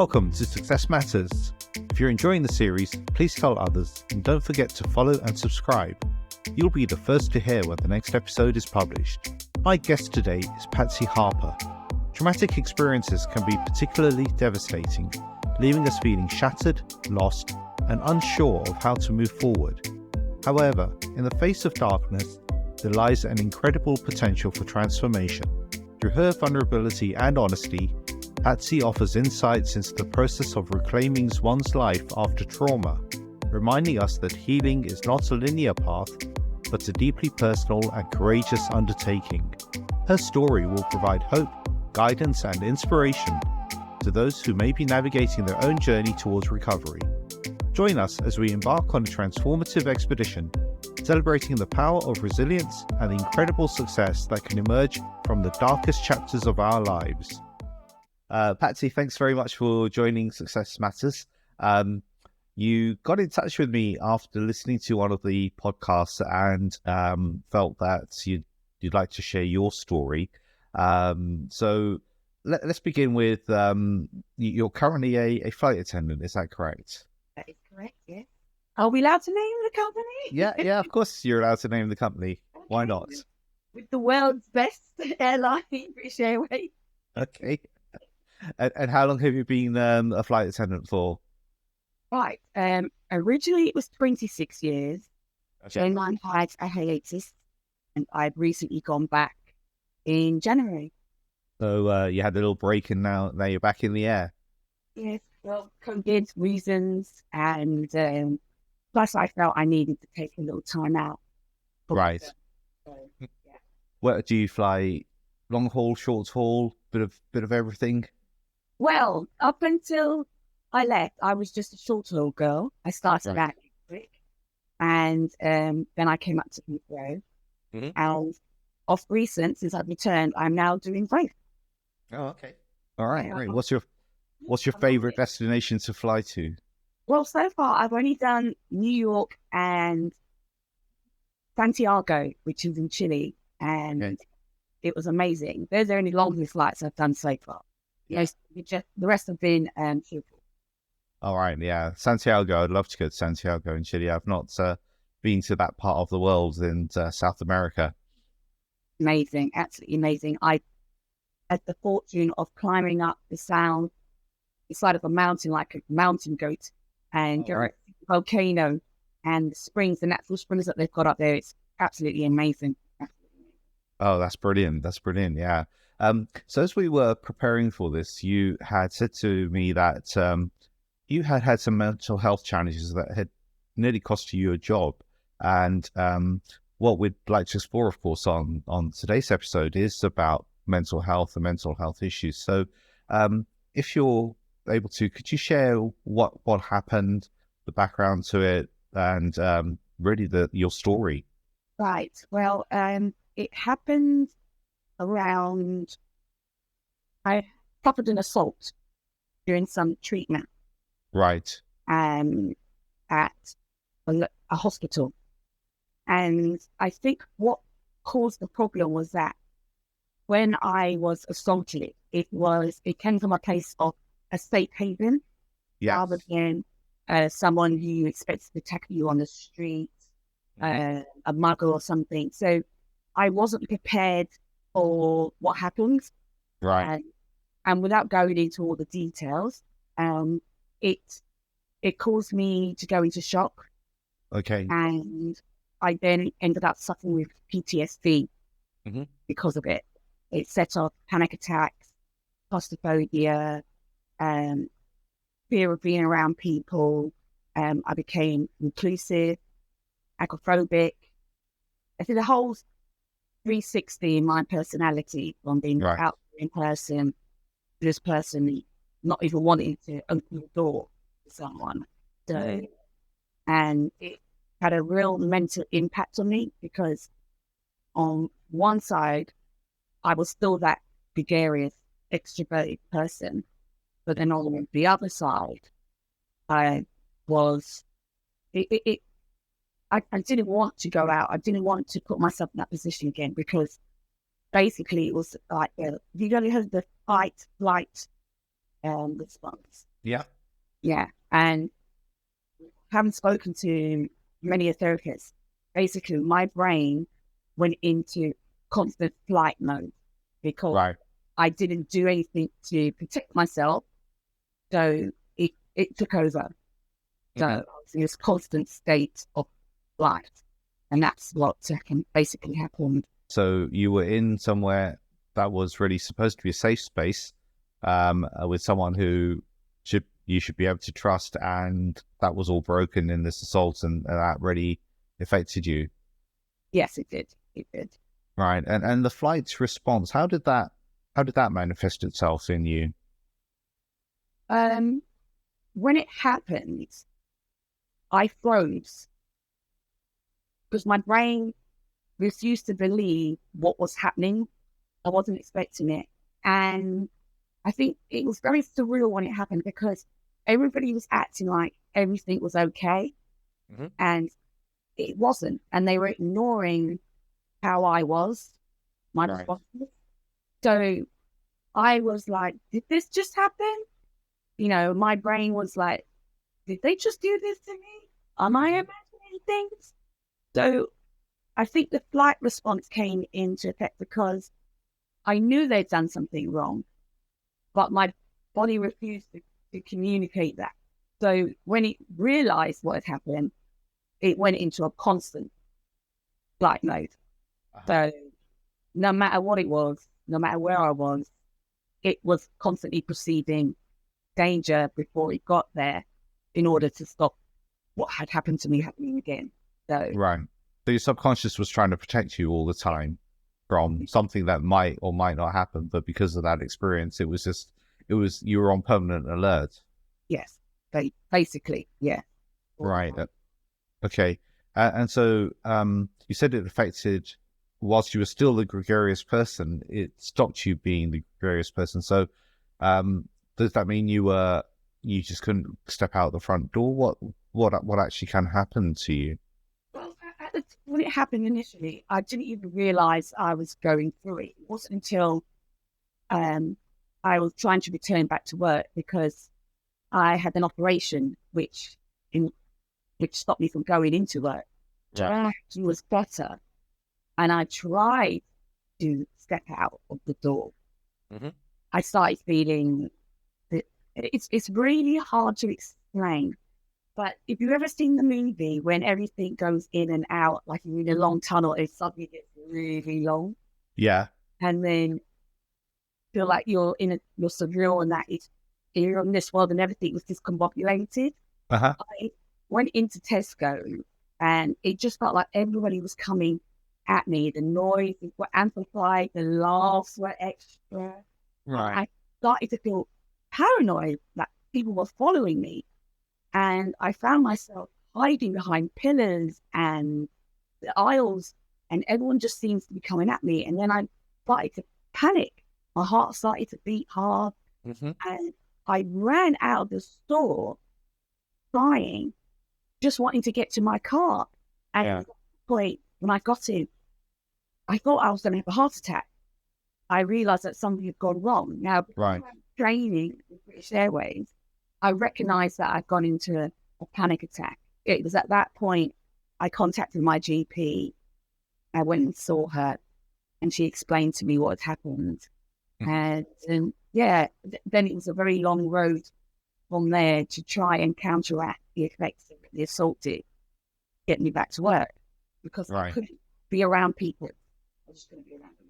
Welcome to Success Matters. If you're enjoying the series, please tell others and don't forget to follow and subscribe. You'll be the first to hear when the next episode is published. My guest today is Patsy Harper. Traumatic experiences can be particularly devastating, leaving us feeling shattered, lost, and unsure of how to move forward. However, in the face of darkness, there lies an incredible potential for transformation. Through her vulnerability and honesty, Patsy offers insights into the process of reclaiming one's life after trauma, reminding us that healing is not a linear path, but a deeply personal and courageous undertaking. Her story will provide hope, guidance, and inspiration to those who may be navigating their own journey towards recovery. Join us as we embark on a transformative expedition, celebrating the power of resilience and the incredible success that can emerge from the darkest chapters of our lives. Patsy, thanks very much for joining Success Matters. You got in touch with me after listening to one of the podcasts and felt that you'd like to share your story. So let's begin with, you're currently a flight attendant, is that correct? That is correct, yes. Are we allowed to name the company? Yeah, of course you're allowed to name the company. Okay. Why not? With the world's best airline, British Airways. Okay. And how long have you been a flight attendant for? Right. Originally it was 26 years. Okay. Then I had a hiatus, and I've recently gone back in January. So you had a little break, and now you're back in the air. Yes. Well, COVID reasons, and plus I felt I needed to take a little time out. Right. So, yeah. Where do you fly? Long haul, short haul, bit of everything? Well, up until I left, I was just a short haul girl. I started out quick, and then I came up to Heathrow. Mm-hmm. And of recent, since I've returned, I'm now doing both. Oh, okay. All right, great. What's your favorite destination to fly to? Well, so far I've only done New York and Santiago, which is in Chile, and it was amazing. Those are the only longest flights I've done so far. Yeah. The rest have been super. All right, yeah. Santiago, I'd love to go to Santiago in Chile. I've not been to that part of the world in South America. Amazing, absolutely amazing. I had the fortune of climbing up the side of a mountain like a mountain goat, and volcano and the springs, the natural springs that they've got up there. It's absolutely amazing. Oh, that's brilliant. That's brilliant. Yeah. So as we were preparing for this, you had said to me that you had some mental health challenges that had nearly cost you your job. And what we'd like to explore, of course, on today's episode is about mental health and mental health issues. So if you're able to, could you share what happened, the background to it, and really your story? Right. Well, it happened around, I suffered an assault during some treatment. Right. At a hospital. And I think what caused the problem was that when I was assaulted, it came from a place of a safe haven, rather than someone who expects to attack you on the street, a mugger or something. So I wasn't prepared for what happened. Right. And without going into all the details, it caused me to go into shock. Okay. And I then ended up suffering with PTSD because of it. It set off panic attacks, claustrophobia, fear of being around people. I became reclusive, agoraphobic. I did a whole 360 in my personality, from being out in person to this person not even wanting to open the door to someone. So, and it had a real mental impact on me, because on one side, I was still that gregarious, extroverted person. But then on the other side, I didn't want to go out. I didn't want to put myself in that position again, because basically it was like, you only have the fight, flight response. Yeah. Yeah. And having spoken to many a therapist, basically my brain went into constant flight mode because Right. I didn't do anything to protect myself. So it took over. So I was in this constant state of flight. And that's what basically happened. So you were in somewhere that was really supposed to be a safe space, with someone who you should be able to trust, and that was all broken in this assault, and that really affected you. Yes, it did. It did. Right. And the flight's response, how did that manifest itself in you? When it happened, I froze because my brain refused to believe what was happening. I wasn't expecting it. And I think it was very surreal when it happened because everybody was acting like everything was okay. And it wasn't. And they were ignoring how I was, my responses. So I was like, did this just happen? My brain was like, did they just do this to me? Am I imagining things? So I think the flight response came into effect because I knew they'd done something wrong, but my body refused to communicate that. So when it realized what had happened, it went into a constant flight mode. So no matter what it was, no matter where I was, it was constantly perceiving danger before it got there in order to stop what had happened to me happening again. So Right. So your subconscious was trying to protect you all the time from something that might or might not happen, but because of that experience, you were on permanent alert. yes, basically, yeah. Right. Okay. And so you said it affected, whilst you were still the gregarious person, it stopped you being the gregarious person. So does that mean you just couldn't step out the front door? What actually can happen to you? Well, when it happened initially, I didn't even realize I was going through it. It wasn't until um, I was trying to return back to work because I had an operation which stopped me from going into work. Yeah. It was better, and I tried to step out of the door. I started feeling that it's really hard to explain. But if you've ever seen the movie when everything goes in and out, like you're in a long tunnel, it suddenly gets really long, Yeah. and then feel like you're surreal and that you're in this world and everything was discombobulated. Uh-huh. I went into Tesco and it just felt like everybody was coming at me. The noises were amplified, the laughs were extra. Right. I started to feel paranoid that people were following me. And I found myself hiding behind pillars and the aisles, and everyone just seems to be coming at me. And then I started to panic. My heart started to beat hard. And I ran out of the store crying, just wanting to get to my car. And at that point, when I got in, I thought I was going to have a heart attack. I realized that something had gone wrong. Now, because I'm training with British Airways, I recognized that I'd gone into a panic attack. It was at that point I contacted my GP. I went and saw her, and she explained to me what had happened. And then it was a very long road from there to try and counteract the effects of the assault did, get me back to work because I couldn't be around people. I was just going to be around people.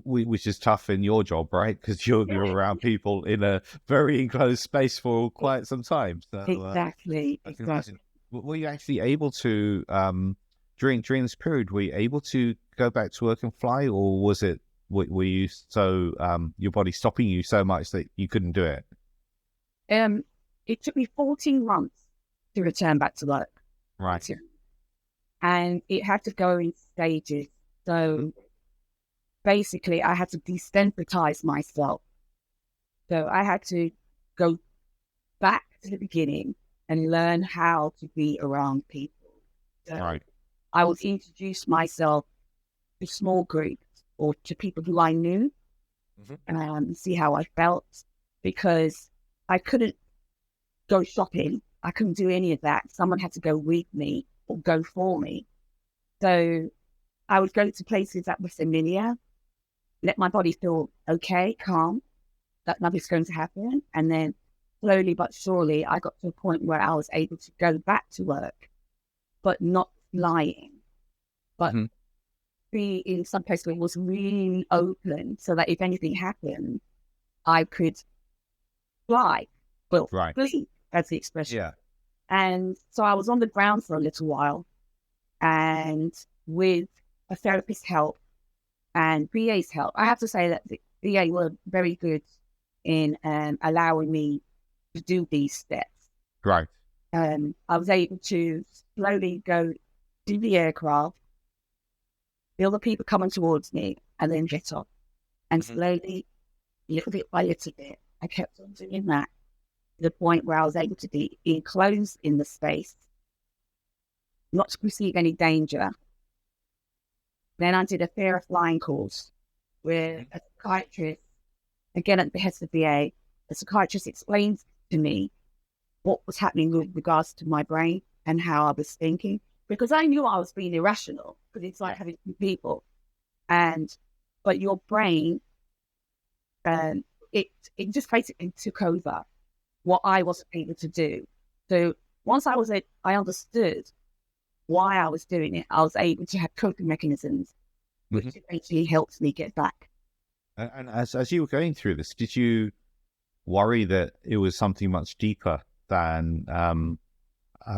Which is tough in your job, right? Because you're around people in a very enclosed space for quite some time. So, Exactly. I can imagine. Were you actually able to during this period? Were you able to go back to work and fly, or were you so your body stopping you so much that you couldn't do it? It took me 14 months to return back to work. Right. And it had to go in stages. So basically, I had to desensitize myself. So I had to go back to the beginning and learn how to be around people. So I would introduce myself to small groups or to people who I knew and see how I felt, because I couldn't go shopping. I couldn't do any of that. Someone had to go with me or go for me. So I would go to places that were familiar, let my body feel okay, calm, that nothing's going to happen. And then slowly but surely, I got to a point where I was able to go back to work, but not flying, but be in some place where it was really open so that if anything happened, I could fly. Well, flee, that's the expression. Yeah. And so I was on the ground for a little while, and with a therapist's help and VA's help, I have to say that the VA were very good in allowing me to do these steps. Right. I was able to slowly go to the aircraft, feel the people coming towards me, and then get off. And slowly, little bit by little bit, I kept on doing that to the point where I was able to be enclosed in the space, not to perceive any danger. Then I did a fear of flying course where a psychiatrist, again at the behest of the VA, the psychiatrist explained to me what was happening with regards to my brain and how I was thinking, because I knew I was being irrational, because it's like having two people. But your brain, it just basically took over what I wasn't able to do. So once I understood why I was doing it, I was able to have coping mechanisms, which eventually helped me get back. And as you were going through this, did you worry that it was something much deeper than, I'm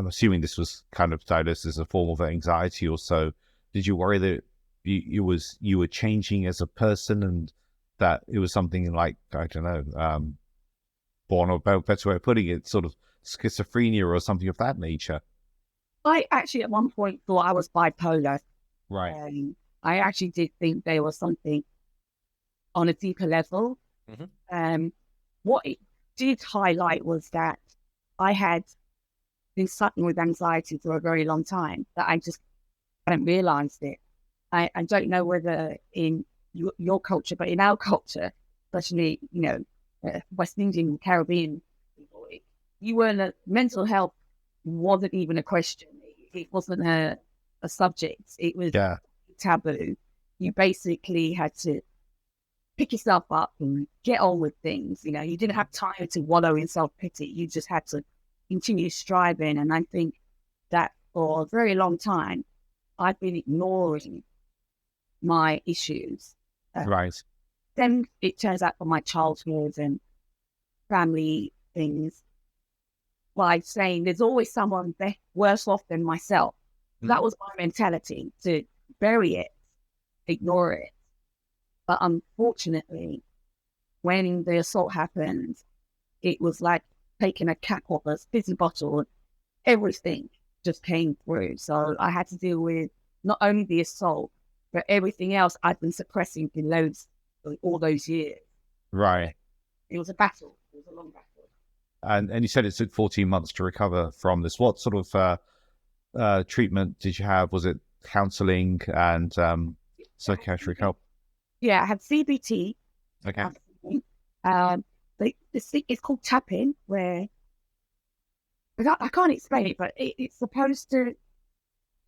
assuming this was kind of diagnosed as a form of anxiety or so. Did you worry that you were changing as a person, and that it was something like, I don't know, born, or better way of putting it, sort of schizophrenia or something of that nature? I actually at one point thought I was bipolar. Right. I actually did think there was something on a deeper level. What it did highlight was that I had been suffering with anxiety for a very long time, that I just hadn't realized it. I don't know whether in your culture, but in our culture, especially, West Indian, Caribbean people, mental health wasn't even a question. It wasn't a subject. It was taboo. You basically had to pick yourself up and get on with things. You didn't have time to wallow in self-pity. You just had to continue striving. And I think that for a very long time, I've been ignoring my issues. Right. Then it turns out from my childhood and family things, by saying there's always someone worse off than myself. That was my mentality, to bury it, ignore it. But unfortunately, when the assault happened, it was like taking a cap off a fizzy bottle, and everything just came through. So I had to deal with not only the assault, but everything else I'd been suppressing for all those years. Right. It was a battle. It was a long battle. And you said it took 14 months to recover from this. What sort of treatment did you have? Was it counselling and psychiatric help? Yeah, I had CBT. Okay. It's called tapping, where I can't explain it, but it's supposed to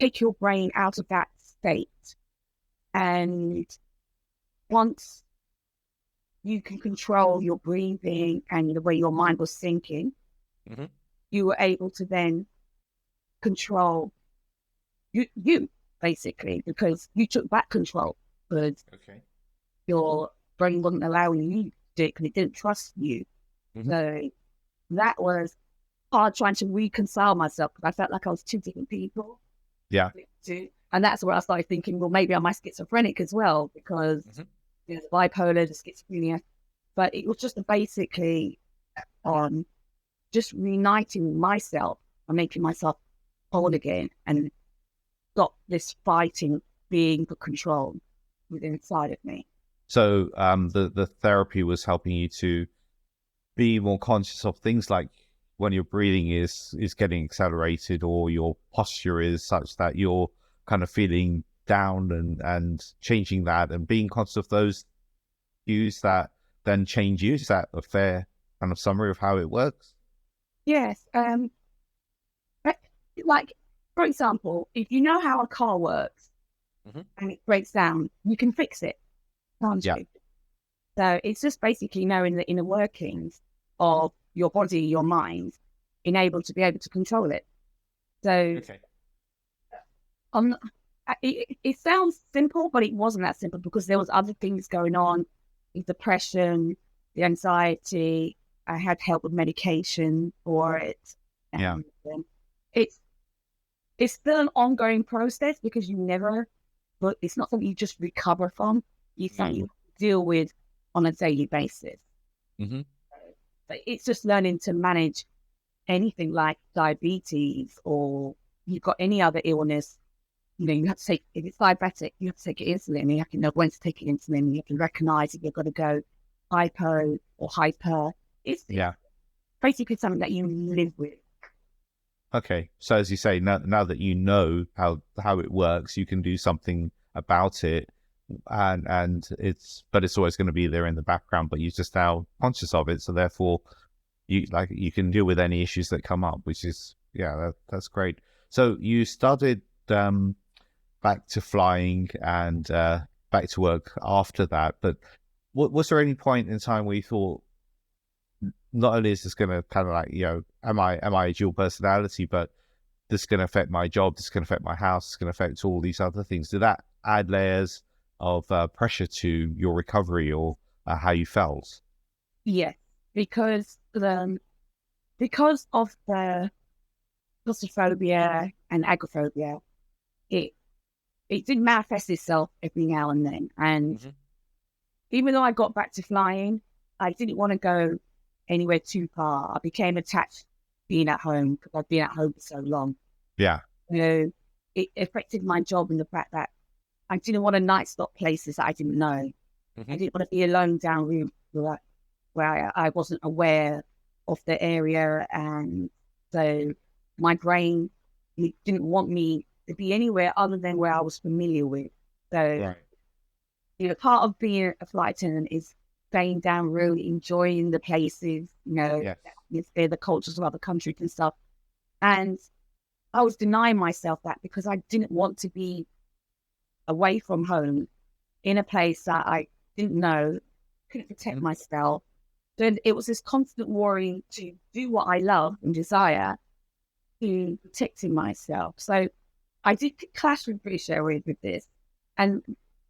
take your brain out of that state. And once you can control your breathing and the way your mind was thinking, you were able to then control you basically, because you took back control, because your brain wasn't allowing you to do it because it didn't trust you. So that was hard, trying to reconcile myself, because I felt like I was two different people. Yeah. And that's where I started thinking, well, maybe I'm schizophrenic as well, because there's bipolar, the schizophrenia. But it was just basically just reuniting myself and making myself whole again, and stop this fighting being for control within inside of me. So the therapy was helping you to be more conscious of things like when your breathing is getting accelerated, or your posture is such that you're kind of feeling down, and changing that and being conscious of those cues that then change you. Is that a fair kind of summary of how it works? Yes. But, like, for example, if you know how a car works and it breaks down, you can fix it, can't Yeah. you? So it's just basically knowing the inner workings of your body, your mind, being able to control it. So Okay. on it sounds simple, but it wasn't that simple because there was other things going on, the depression, the anxiety. I had help with medication for it, Yeah. and it's it's still an ongoing process because you never, but it's not something you just recover from. It's something you deal with on a daily basis. Mm-hmm. But it's just learning to manage anything like diabetes or you've got any other illness. You have to take, if it's diabetic, you have to take insulin. You have to know when to take insulin. You have to recognize if you've got to go hypo or hyper. It's Yeah. basically something that you live with. Okay. So as you say, now that you know how it works, you can do something about it, and it's always going to be there in the background, but you're just now conscious of it. So therefore, you can deal with any issues that come up, which is that's great. So you started back to flying and back to work after that, but was there any point in time where you thought, not only is this going to kind of like, am I a dual personality, but this is going to affect my job, this is going to affect my house, it's going to affect all these other things. Did that add layers of pressure to your recovery or how you felt? Yes, because of the claustrophobia and agoraphobia, it it did manifest itself every now and then. And even though I got back to flying, I didn't want to go anywhere too far. I became attached being at home because I'd been at home for so long. Yeah. It affected my job in the fact that I didn't want to night stop places that I didn't know. I didn't want to be alone down room where I wasn't aware of the area. And so my brain didn't want me to be anywhere other than where I was familiar with. So, Right. Part of being a flight attendant is staying down road, enjoying the places, Yes. the cultures of other countries and stuff. And I was denying myself that because I didn't want to be away from home in a place that I didn't know, couldn't protect myself. Then it was this constant worry to do what I love and desire to protecting myself. So I did clash with British Airways with this. And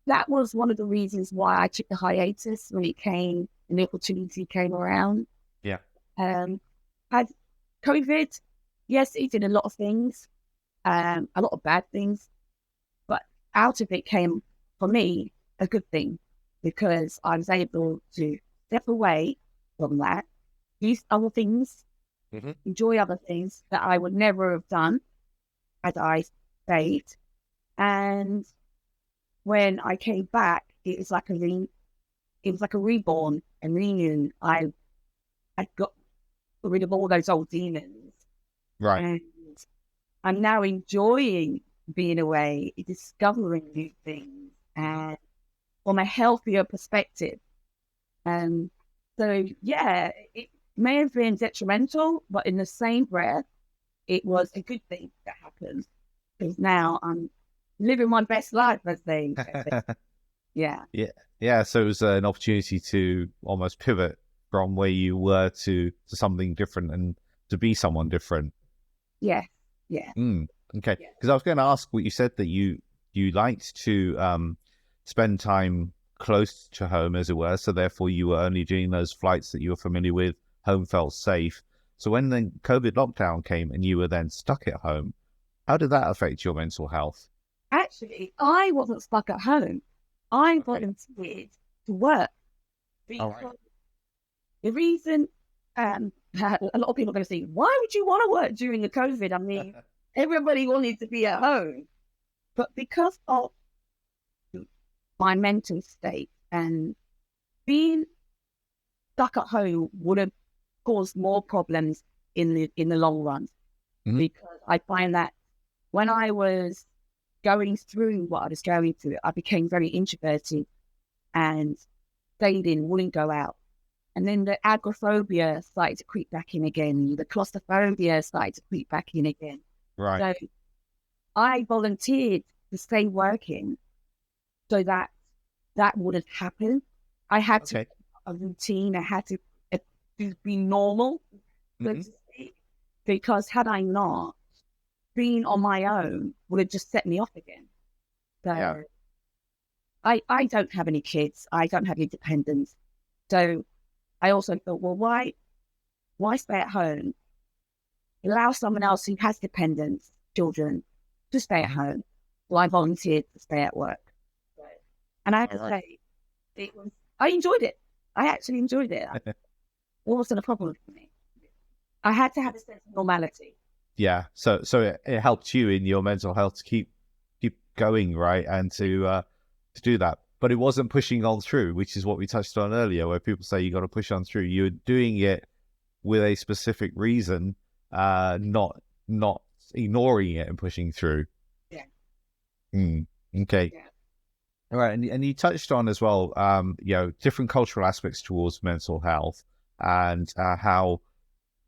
that was one of the reasons why I took the hiatus when it came and the opportunity came around. Yeah. Had COVID, yes, it did a lot of things, a lot of bad things, but out of it came, for me, a good thing because I was able to step away from that, do other things, enjoy other things that I would never have done had I stayed. And when I came back, it was like a reborn and reunion. I got rid of all those old demons, Right. and I'm now enjoying being away, discovering new things, and from a healthier perspective. And so, yeah, it may have been detrimental, but in the same breath, it was a good thing that happened because now I'm living my best life, as they say. Yeah. Yeah. Yeah. So it was an opportunity to almost pivot from where you were to something different and to be someone different. Yeah. Yeah. Okay. Yeah. Because I was going to ask what you said, that you liked to spend time close to home, as it were. So therefore, you were only doing those flights that you were familiar with. Home felt safe. So when the COVID lockdown came and you were then stuck at home, how did that affect your mental health? Actually, I wasn't stuck at home. I Okay. volunteered to work All right. because the reason a lot of people are going to say, why would you want to work during the COVID? I mean, everybody wanted to be at home. But because of my mental state and being stuck at home would have caused more problems in the long run. Because I find that when I was going through what I was going through, I became very introverted and stayed in, wouldn't go out. And then the agoraphobia started to creep back in again. The claustrophobia started to creep back in again. Right. So I volunteered to stay working so that that wouldn't happen. I had to have a routine. I had to be normal, so to speak, because had I not, being on my own would have just set me off again. So I don't have any kids. I don't have any dependents. So I also thought, well, why stay at home? Allow someone else who has dependents, children, to stay at home. Well, I volunteered to stay at work. And I have to say, I enjoyed it. I actually enjoyed it. It wasn't a problem for me. I had to have a sense of normality. Yeah. So it helped you in your mental health to keep going, right? And to do that. But it wasn't pushing on through, which is what we touched on earlier, where people say you got to push on through. You're doing it with a specific reason, not ignoring it and pushing through. Yeah. Okay. Yeah. All right. And you touched on as well, different cultural aspects towards mental health and how,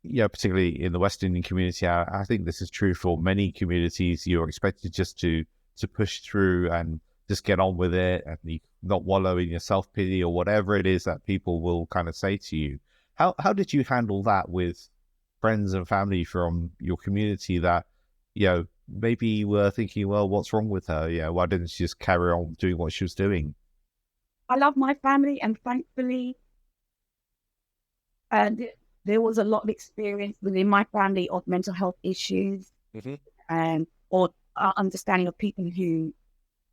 particularly in the West Indian community, I think this is true for many communities. You're expected just to push through and just get on with it and not wallow in your self-pity or whatever it is that people will kind of say to you. How did you handle that with friends and family from your community that, maybe were thinking, well, what's wrong with her? Why didn't she just carry on doing what she was doing? I love my family, and thankfully, there was a lot of experience within my family of mental health issues, or understanding of people who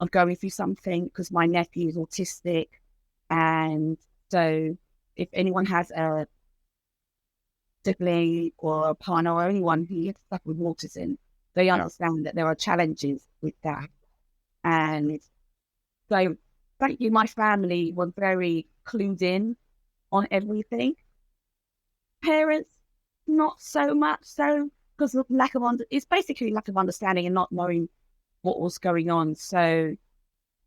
are going through something, because my nephew is autistic. And so if anyone has a sibling or a partner or anyone who gets stuck with autism, they understand that there are challenges with that. And so thank you, my family were very clued in on everything. Parents, not so much so, because of it's basically lack of understanding and not knowing what was going on. So,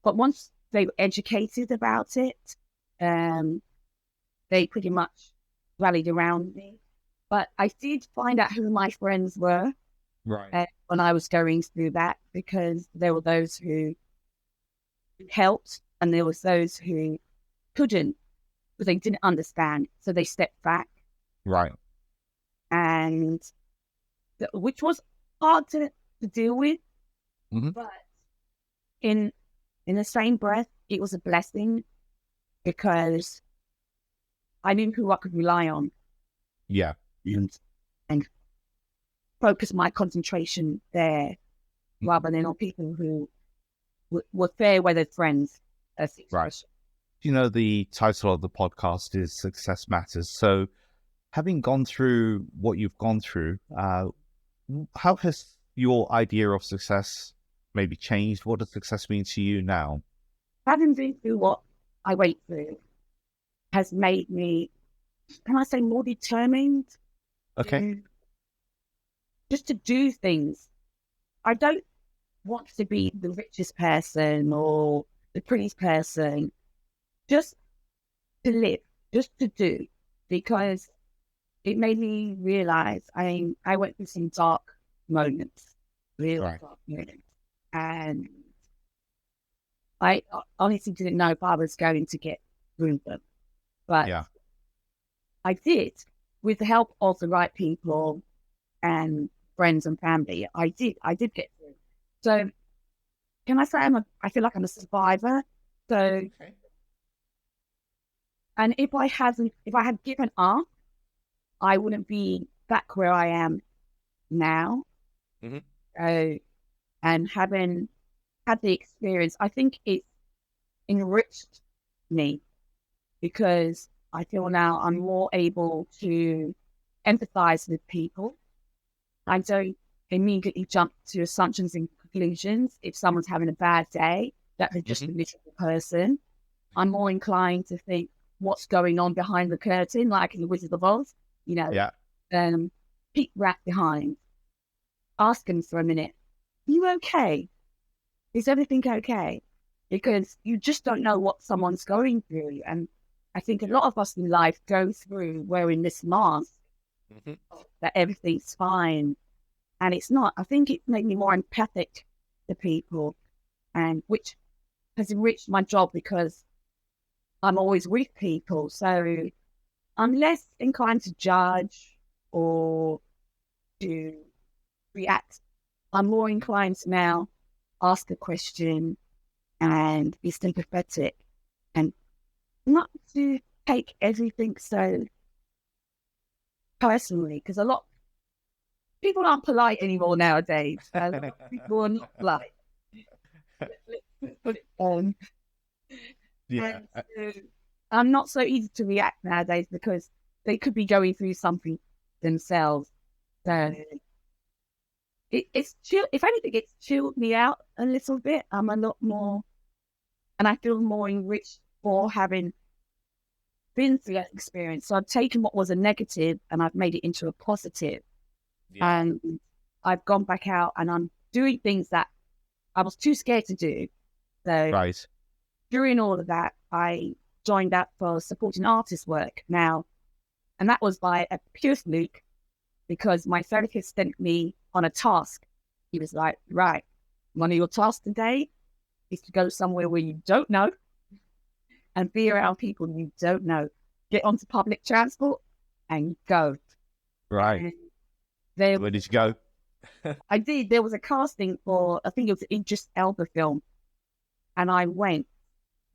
but once they were educated about it, they pretty much rallied around me. But I did find out who my friends were when I was going through that, because there were those who helped and there was those who couldn't, because they didn't understand. So they stepped back. Right. And which was hard to deal with. But in the same breath, it was a blessing, because I knew who I could rely on. Yeah. And focus my concentration there, rather than on people who were fair weather friends. Right. The title of the podcast is Success Matters. So having gone through what you've gone through, how has your idea of success maybe changed? What does success mean to you now? Having been through what I went through has made me, can I say, more determined? Okay. Just to do things. I don't want to be the richest person or the prettiest person. Just to live, just to do, because it made me realize I went through some dark moments, dark moments, and I honestly didn't know if I was going to get through them, but I did, with the help of the right people and friends and family. I did get through. So can I say I feel like I'm a survivor? So, and if I had given up, I wouldn't be back where I am now. And having had the experience, I think it's enriched me, because I feel now I'm more able to empathize with people. I don't immediately jump to assumptions and conclusions if someone's having a bad day, that they're just a miserable person. I'm more inclined to think what's going on behind the curtain, like in the Wizard of Oz, peek right behind, ask them for a minute, are you okay? Is everything okay? Because you just don't know what someone's going through. And I think a lot of us in life go through wearing this mask that everything's fine, and it's not. I think it made me more empathic to people, and which has enriched my job because I'm always with people. So I'm less inclined to judge or to react. I'm more inclined to now ask a question and be sympathetic and not to take everything so personally, because a lot people aren't polite anymore nowadays. A lot of people are not polite. Let's put it on. Yeah. And so I'm not so easy to react nowadays because they could be going through something themselves. So it's chill. If anything, it's chilled me out a little bit. I'm a lot more, and I feel more enriched for having been through that experience. So I've taken what was a negative and I've made it into a positive. Yeah. And I've gone back out and I'm doing things that I was too scared to do. So Right. during all of that, I joined up for supporting artist work now. And that was by a pure fluke because my therapist sent me on a task. He was like, right, one of your tasks today is to go somewhere where you don't know and be around people you don't know. Get onto public transport and go. Right. And there, Where did you go? I did. There was a casting for, I think it was an Idris Elba film. And I went.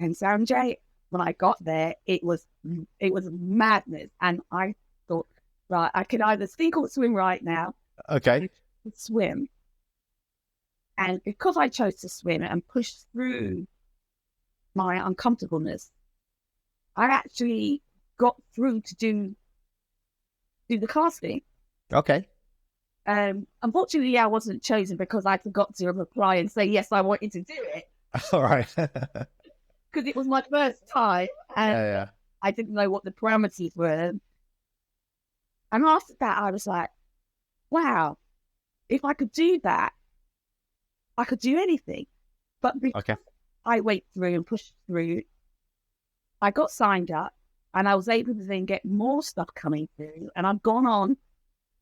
And Sanjay, when I got there, it was madness. And I thought, right, I can either sink or swim right now. Okay. Swim. And because I chose to swim and push through my uncomfortableness, I actually got through to do the casting. Okay. Unfortunately, I wasn't chosen because I forgot to reply and say, yes, I wanted to do it. All right. Because it was my first time and I didn't know what the parameters were. And after that, I was like, wow, if I could do that, I could do anything. But because I went through and pushed through, I got signed up and I was able to then get more stuff coming through. And I've gone on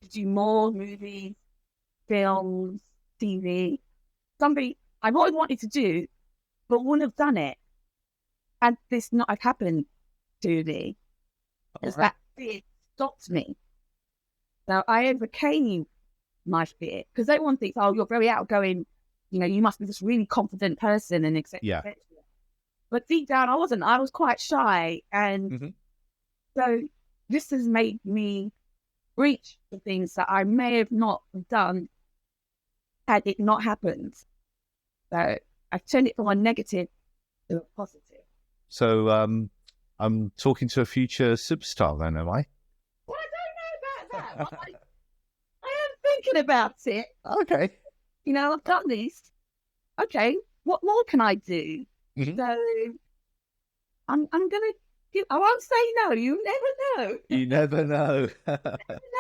to do more movies, films, TV, something I've always wanted to do, but wouldn't have done it had this not have happened to me. Because that fear stopped me. So I overcame my fear. Because everyone thinks, oh, you're very outgoing, you know, you must be this really confident person and etc. Yeah. But deep down, I wasn't. I was quite shy. And so this has made me reach the things that I may have not done had it not happened. So I've turned it from a negative to a positive. So I'm talking to a future superstar then, am I? Well, I don't know about that. I am thinking about it. Okay. You know, I've done this. Okay, what more can I do? So I'm gonna give. I won't say no. You never know. You never know.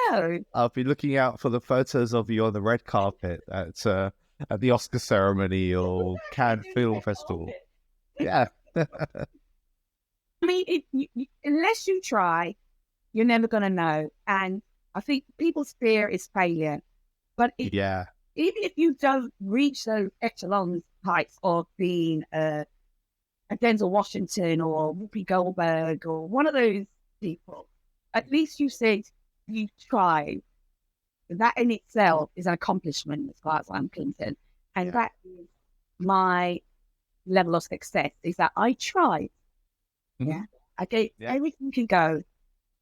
No. I'll be looking out for the photos of you on the red carpet at the Oscar ceremony or Cannes Film Festival. Yeah. I mean, unless you try, you're never going to know. And I think people's fear is failure. But even if you don't reach those echelon heights of being a Denzel Washington or Whoopi Goldberg or one of those people, at least you said you tried. That in itself is an accomplishment as far as I'm concerned. And that is my level of success, is that I tried. Yeah. I gave everything can go.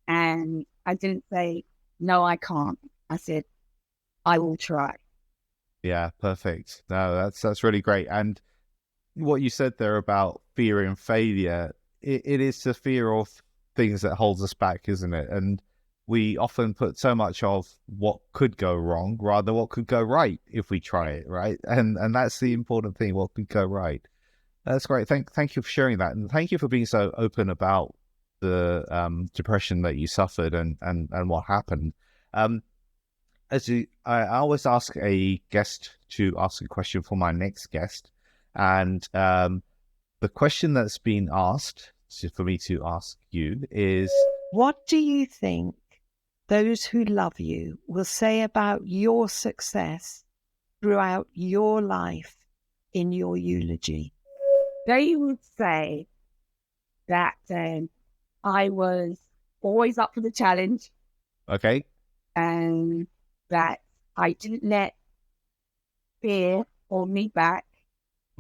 And I didn't say, no, I can't. I said, I will try. Yeah, perfect. No, that's really great. And what you said there about fear and failure, it is the fear of things that holds us back, isn't it? And we often put so much of what could go wrong rather what could go right if we try it, right? And that's the important thing, what could go right. That's great. Thank you for sharing that. And thank you for being so open about the depression that you suffered and what happened. I always ask a guest to ask a question for my next guest. And the question that's been asked for me to ask you is, what do you think those who love you will say about your success throughout your life in your eulogy? They would say that I was always up for the challenge. Okay. And that I didn't let fear hold me back.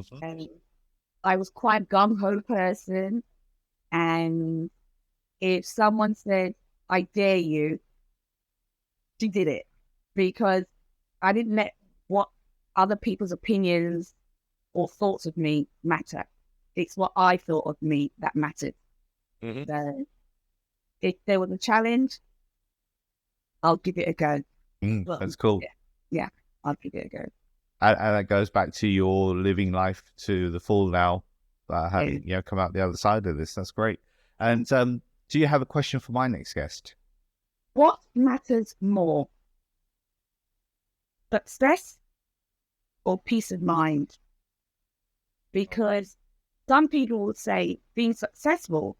Mm-hmm. And I was quite a gung-ho person. And if someone said, I dare you, she did it. Because I didn't let what other people's opinions or thoughts of me matter. It's what I thought of me that mattered. Mm-hmm. So if there was a challenge, I'll give it a go. That's cool. Yeah, I'll give it a go. And that goes back to your living life to the full now, having come out the other side of this. That's great. And do you have a question for my next guest? What matters more, success or peace of mind? Because some people will say being successful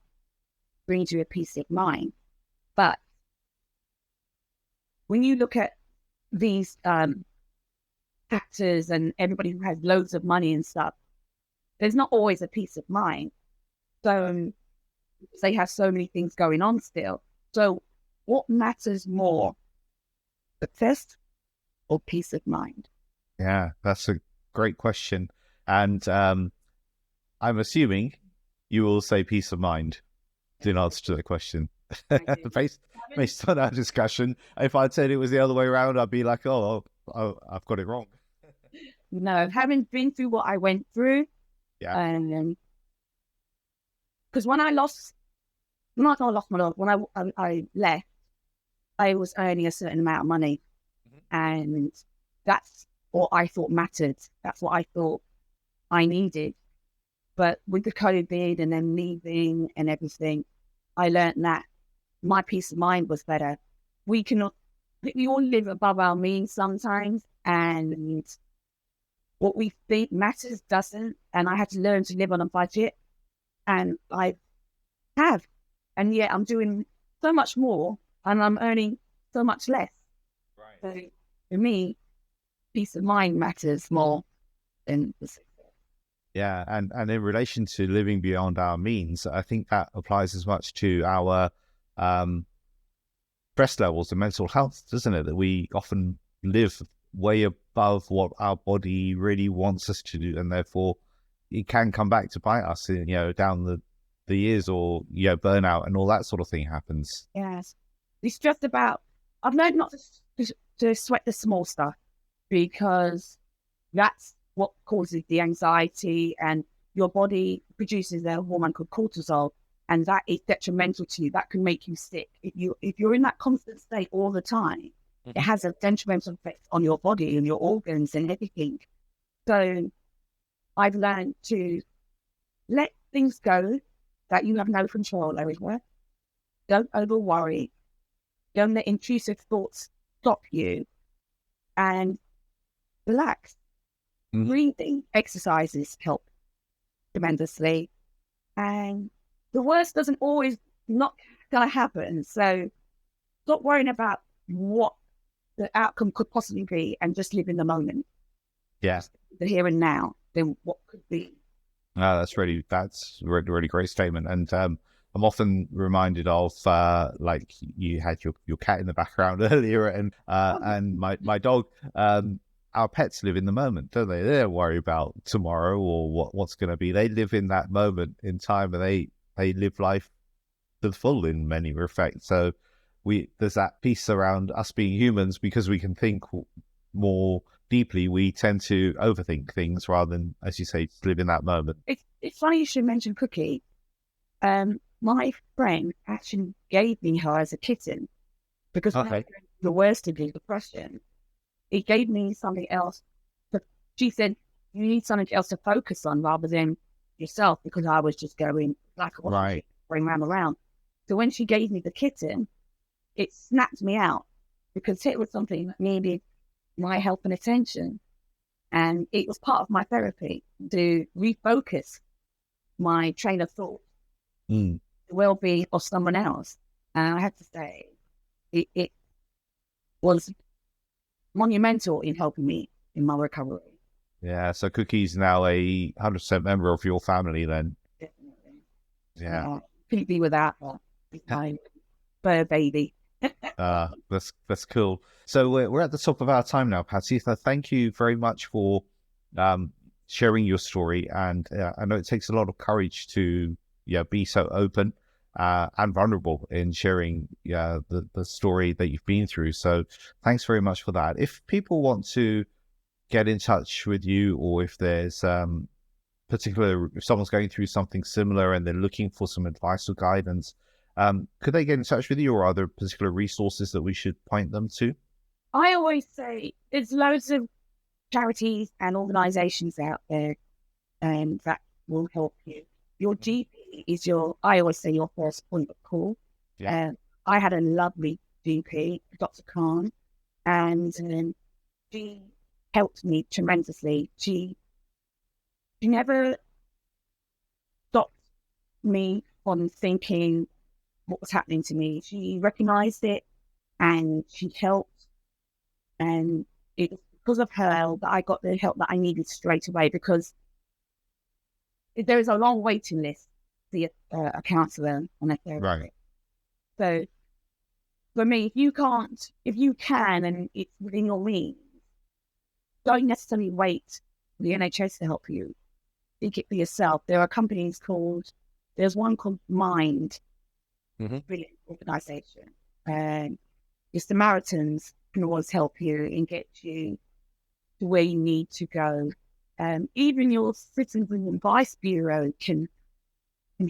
brings you a peace of mind, but when you look at these actors and everybody who has loads of money and stuff, there's not always a peace of mind. So they have so many things going on still. So what matters more, success or peace of mind? Yeah, that's a great question. And I'm assuming you will say peace of mind in answer to the question. based on our discussion. If I'd said it was the other way around, I'd be like, oh, I've got it wrong. No, having been through what I went through, because when I lost my dog, when I left, I was earning a certain amount of money, and that's what I thought mattered. That's what I thought I needed. But with the COVID and then leaving and everything, I learned that my peace of mind was better. We all live above our means sometimes, and what we think matters doesn't. And I had to learn to live on a budget, and I have. And yet I'm doing so much more and I'm earning so much less. Right. So for me, peace of mind matters more than the success. Yeah, and in relation to living beyond our means, I think that applies as much to our stress levels and mental health, doesn't it? That we often live way above what our body really wants us to do, and therefore it can come back to bite us, down the years, or burnout and all that sort of thing happens. Yes, it's just about, I've learned not to sweat the small stuff, because that's what causes the anxiety, and your body produces a hormone called cortisol, and that is detrimental to you. That can make you sick. If you're in that constant state all the time, it has a detrimental effect on your body and your organs and everything. So I've learned to let things go that you have no control over. Don't over worry. Don't let intrusive thoughts stop you, and relax. Breathing exercises help tremendously, and the worst doesn't always not gonna happen. So stop worrying about what the outcome could possibly be, and just live in the moment. Yeah, the here and now. Then what could be. That's really great statement. And I'm often reminded of like you had your cat in the background earlier, and my dog. Our pets live in the moment, don't they? They don't worry about tomorrow or what's going to be. They live in that moment in time, and they live life to the full in many respects. So there's that piece around us being humans, because we can think more deeply. We tend to overthink things rather than, as you say, just live in that moment. It's funny you should mention Cookie. My friend actually gave me her as a kitten, because when I was going through the worst of the depression, it gave me something else. But she said, you need something else to focus on rather than yourself, because I was just going like a going around. So when she gave me the kitten, it snapped me out, because it was something that needed my help and attention. And it was part of my therapy to refocus my train of thought the well-being of someone else. And I have to say, it was monumental in helping me in my recovery. Yeah, so Cookie's now a 100% member of your family then. Definitely. Yeah. Couldn't be without her. It's my fur baby. That's cool. So we're at the top of our time now, Patsy. So thank you very much for sharing your story. And I know it takes a lot of courage to be so open and vulnerable in sharing the story that you've been through. So thanks very much for that. If people want to get in touch with you, or if there's if someone's going through something similar and they're looking for some advice or guidance, could they get in touch with you, or are there particular resources that we should point them to? I always say there's loads of charities and organisations out there that will help you. Your GP is I always say, your first point of call. Yeah. I had a lovely GP, Dr. Khan, and she helped me tremendously. She never stopped me from thinking what was happening to me. She recognised it and she helped. And it was because of her that I got the help that I needed straight away, because there is a long waiting list to see a counsellor and a therapist. Right. So for me, if you can, and it's within your means, don't necessarily wait for the NHS to help you. Think it for yourself. There are there's one called Mind, brilliant organisation. And the Samaritans can always help you and get you to where you need to go. Even your Citizen Advice Bureau can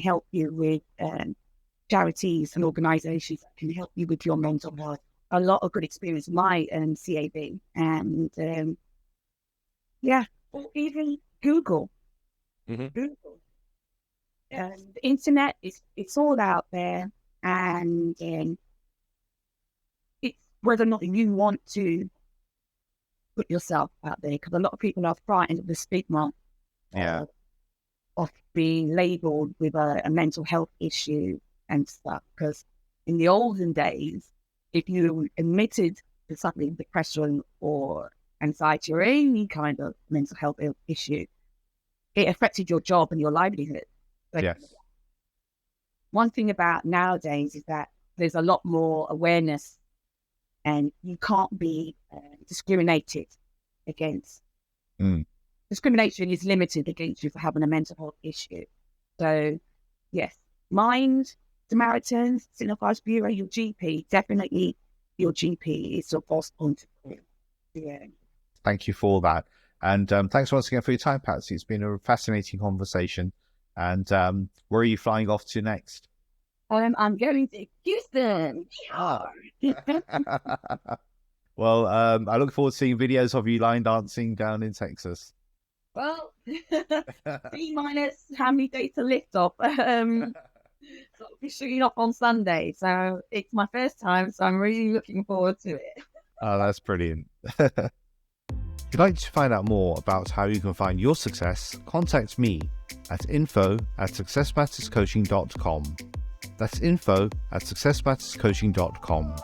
help you with charities and organisations that can help you with your mental health. A lot of good experience with my CAB. And or even Google. Google. The internet, it's all out there, and it's whether or not you want to put yourself out there, because a lot of people are frightened of the stigma of being labelled with a mental health issue and stuff. Because in the olden days, if you admitted to something, depression or anxiety or any kind of mental health issue, it affected your job and your livelihood. Yes. One thing about nowadays is that there's a lot more awareness, and you can't be discriminated against. Discrimination is limited against you for having a mental health issue. So, yes, Mind, Samaritans, Citizen Advice Bureau, your GP, definitely your GP is your boss point of view. Yeah. Thank you for that. And thanks once again for your time, Patsy. It's been a fascinating conversation. And where are you flying off to next? I'm going to Houston. Well, I look forward to seeing videos of you line dancing down in Texas. Well, C- how many days to lift off? So I'll be shooting off on Sunday. So it's my first time, so I'm really looking forward to it. Oh, that's brilliant. If you'd like to find out more about how you can find your success, contact me at info@successmatterscoaching.com. That's info@successmatterscoaching.com.